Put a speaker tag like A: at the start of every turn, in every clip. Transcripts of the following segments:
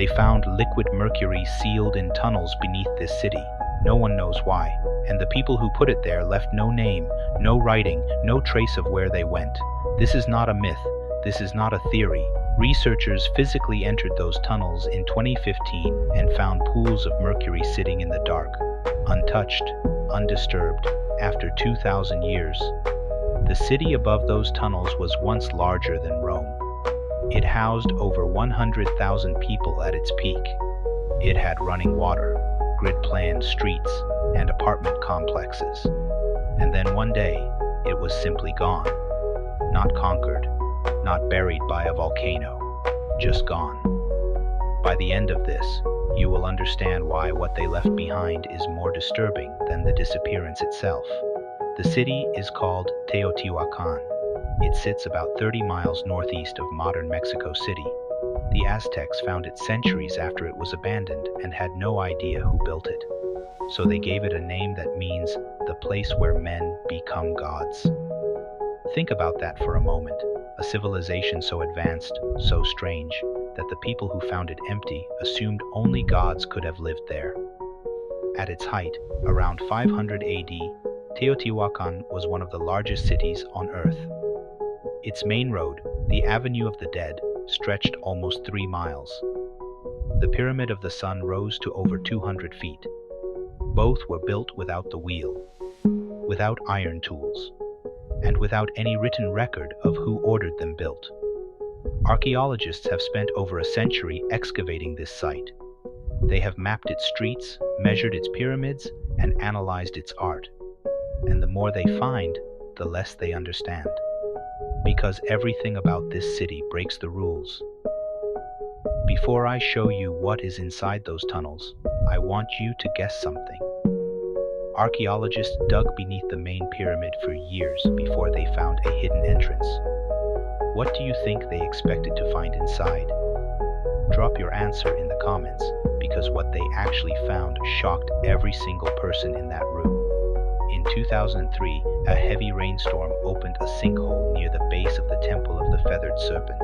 A: They found liquid mercury sealed in tunnels beneath this city. No one knows why, and the people who put it there left no name, no writing, no trace of where they went. This is not a myth. This is not a theory. Researchers physically entered those tunnels in 2015 and found pools of mercury sitting in the dark, untouched, undisturbed, after 2,000 years. The city above those tunnels was once larger than Rome. It housed over 100,000 people at its peak. It had running water, grid-planned streets, and apartment complexes. And then one day, it was simply gone. Not conquered, not buried by a volcano, just gone. By the end of this, you will understand why what they left behind is more disturbing than the disappearance itself. The city is called Teotihuacan. It sits about 30 miles northeast of modern Mexico City. The Aztecs found it centuries after it was abandoned and had no idea who built it. So they gave it a name that means the place where men become gods. Think about that for a moment. A civilization so advanced, so strange, that the people who found it empty assumed only gods could have lived there. At its height, around 500 AD, Teotihuacan was one of the largest cities on Earth. Its main road, the Avenue of the Dead, stretched almost 3 miles. The Pyramid of the Sun rose to over 200 feet. Both were built without the wheel, without iron tools, and without any written record of who ordered them built. Archaeologists have spent over a century excavating this site. They have mapped its streets, measured its pyramids, and analyzed its art. And the more they find, the less they understand. Because everything about this city breaks the rules. Before I show you what is inside those tunnels, I want you to guess something. Archaeologists dug beneath the main pyramid for years before they found a hidden entrance. What do you think they expected to find inside? Drop your answer in the comments, because what they actually found shocked every single person in that room. In 2003, a heavy rainstorm opened a sinkhole near the base of the Temple of the Feathered Serpent.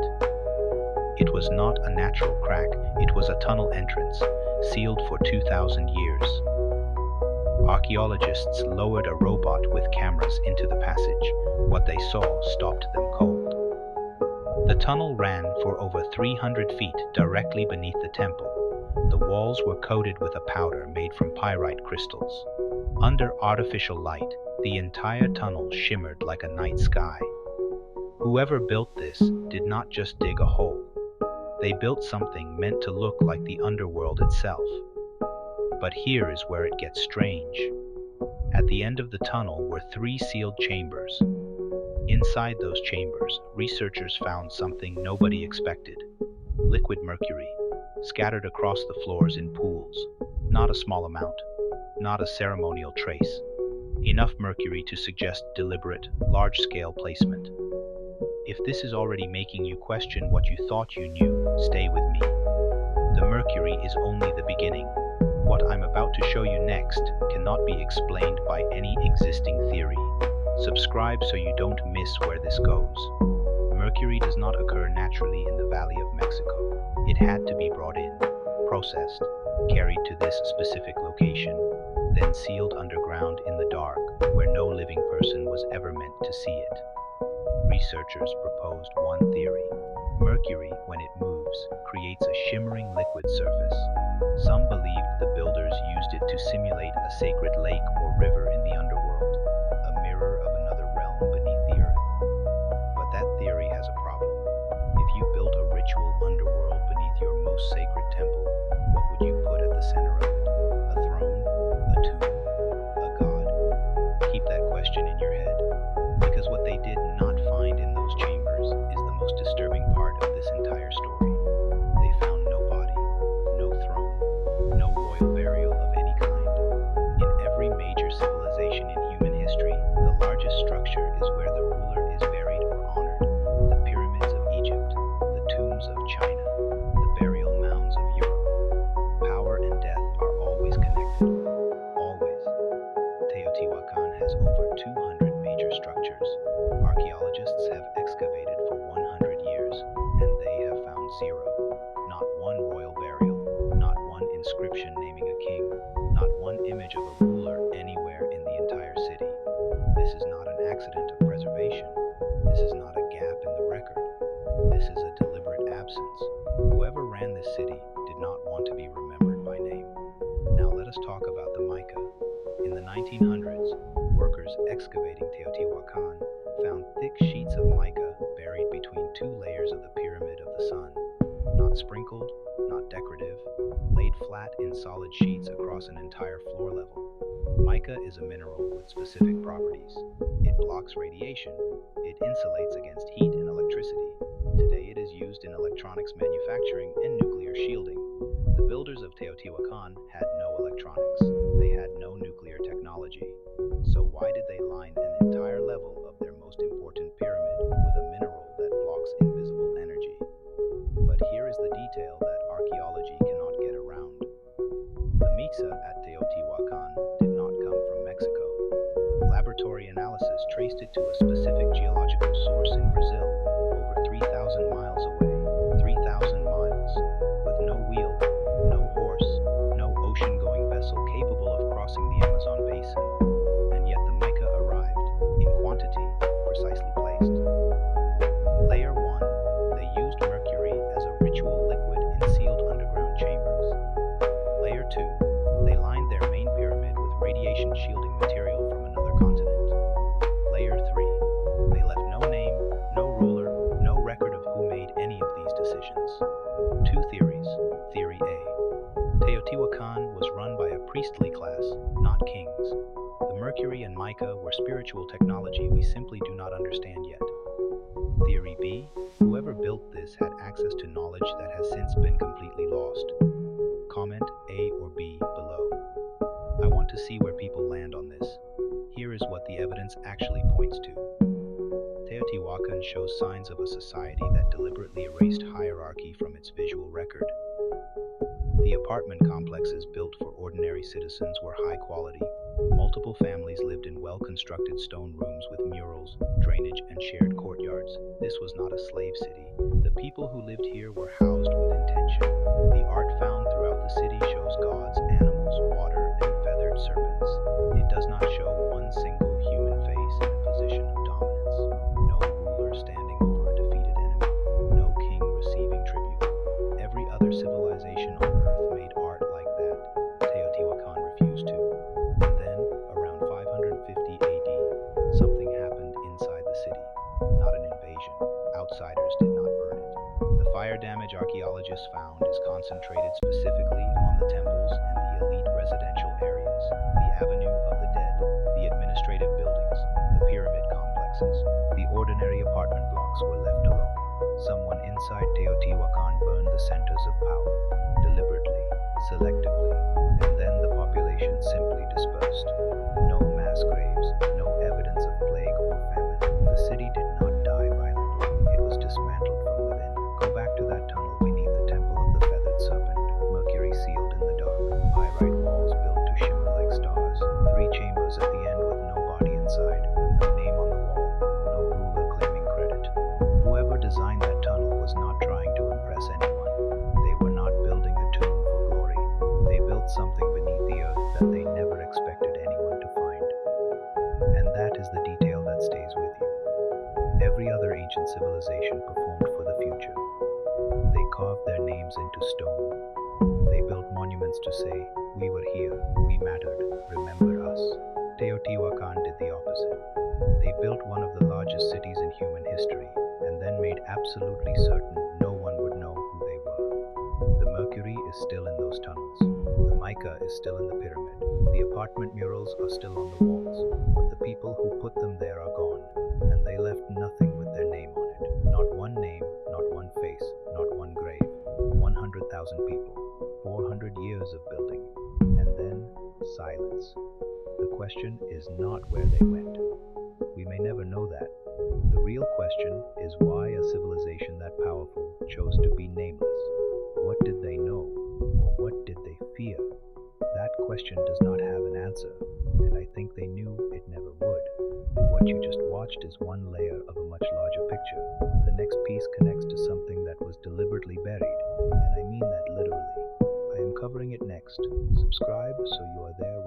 A: It was not a natural crack, it was a tunnel entrance, sealed for 2,000 years. Archaeologists lowered a robot with cameras into the passage. What they saw stopped them cold. The tunnel ran for over 300 feet directly beneath the temple. The walls were coated with a powder made from pyrite crystals. Under artificial light, the entire tunnel shimmered like a night sky. Whoever built this did not just dig a hole. They built something meant to look like the underworld itself. But here is where it gets strange. At the end of the tunnel were 3 sealed chambers. Inside those chambers, researchers found something nobody expected. Liquid mercury, scattered across the floors in pools. Not a small amount, not a ceremonial trace. Enough mercury to suggest deliberate, large-scale placement. If this is already making you question what you thought you knew, stay with me. The mercury is only the beginning. What I'm about to show you next cannot be explained by any existing theory. Subscribe so you don't miss where this goes. Mercury does not occur naturally in the Valley of Mexico. It had to be brought in, processed, carried to this specific location, then sealed underground in the dark, where no living person was ever meant to see it. Researchers proposed one theory. Mercury, when it moves, creates a shimmering liquid surface. Some believed the builders used it to simulate a sacred lake or river in the underworld, a mirror of another realm beneath the earth. But that theory has a problem. If you built a ritual underworld beneath your most sacred temple, what would you put at the center of it? A throne? A tomb? A god? Keep that question in your head, because what they did not find in those chambers is the most disturbing part of this entire story. They found no body, no throne, no royal burial of any kind. In every major civilization, inscription naming a king, not one image of a ruler anywhere in the entire city. This is not an accident of preservation. This is not a gap in the record. This is a deliberate absence. Whoever ran this city did not want to be remembered by name. Now let us talk about the mica. In the 1900s, workers excavating Teotihuacan found thick sheets of mica buried between two layers of the Pyramid of the Sun. Not sprinkled, not decorative, laid flat in solid sheets across an entire floor level. Mica is a mineral with specific properties. It blocks radiation. It insulates against heat and electricity. Today it is used in electronics manufacturing and nuclear shielding. The builders of Teotihuacan had no electronics. They had no nuclear technology. So why did they line an entire level of their most important pyramid with a mineral that blocks invisible energy? But here is the detail that archaeology cannot get around. The mica at Teotihuacan did not come from Mexico. Laboratory analysis traced it to a specific geological source in Brazil, over 3,000 miles away. 3,000 miles, with no wheel, no horse, no ocean-going vessel capable of crossing the Amazon basin. And yet the mica arrived, in quantity, precisely placed. Layer 1, they used mercury as a ritual liquid in sealed underground chambers. Layer 2, they lined their main pyramid with radiation shielding material from another continent. Layer 3, they left no name, no ruler, no record of who made any of these decisions. Two theories. Theory A. Teotihuacan was run by a priestly class, not kings. The mercury and mica were spiritual technology we simply do not understand yet. Theory B. Whoever built this had access to knowledge that has since been completely lost. Comment A or B below. I want to see where people land on this. Here is what the evidence actually points to. Teotihuacan shows signs of a society that deliberately erased hierarchy from its visual record. The apartment complexes built for ordinary citizens were high quality. Multiple families lived in well-constructed stone rooms with murals, drainage, and shared courtyards. This was not a slave city. The people who lived here were housed with intention. The art found throughout the city shows gods, animals, water, and feathered serpents. It does not show one single human face in a position of dominance. No ruler standing over a defeated enemy. No king receiving tribute. Every other civilization on Earth made art like that. Teotihuacan refused to. And then, around 550 AD, something happened inside the city. Not an invasion. Outsiders did not burn it. The fire damage archaeologists found is concentrated specifically on the temples and the elite residential areas, the Avenue of the Dead, the administrative buildings, the pyramid complexes. The ordinary apartment blocks were left alone. Someone inside Teotihuacan burned the centers of power, deliberately, selectively, and then the population simply dispersed. No mass graves, no evidence of plague or famine. The city did not die violently. It was dismantled from within. Go back to that tunnel beneath the temple of the feathered serpent, mercury sealed in the dark, pyrite walls built to shimmer like stars, 3 chambers at the end with no body inside, no name on the wall, no ruler claiming credit. Whoever designed that tunnel was not trying to impress anyone. They were not building a tomb for glory. They built something beneath the earth that they never expected anyone to find. And that is the detail that stays with you. Every other ancient civilization performed for the future. They carved their names into stone. They built monuments to say, we were here, we mattered, remember us. Teotihuacan did the opposite. They built one of the largest cities in human history, and then made absolutely certain no one would know who they were. The mercury is still in those tunnels. The mica is still in the pyramid. The apartment murals are still on the walls, but the people who put them there are gone, and they left nothing with their name on it. Not one name, not one face, not one grave. 100,000 people, 400 years of building, and then silence. The question is not where they went. We may never know that. The real question is why a civilization that powerful chose to be nameless. What did they know? Or what did they fear? That question does not have an answer, and I think they knew it never would. What you just watched is one layer of a much larger picture. The next piece connects to something that was deliberately buried, and I mean that literally. I am covering covering it next. Subscribe so you are there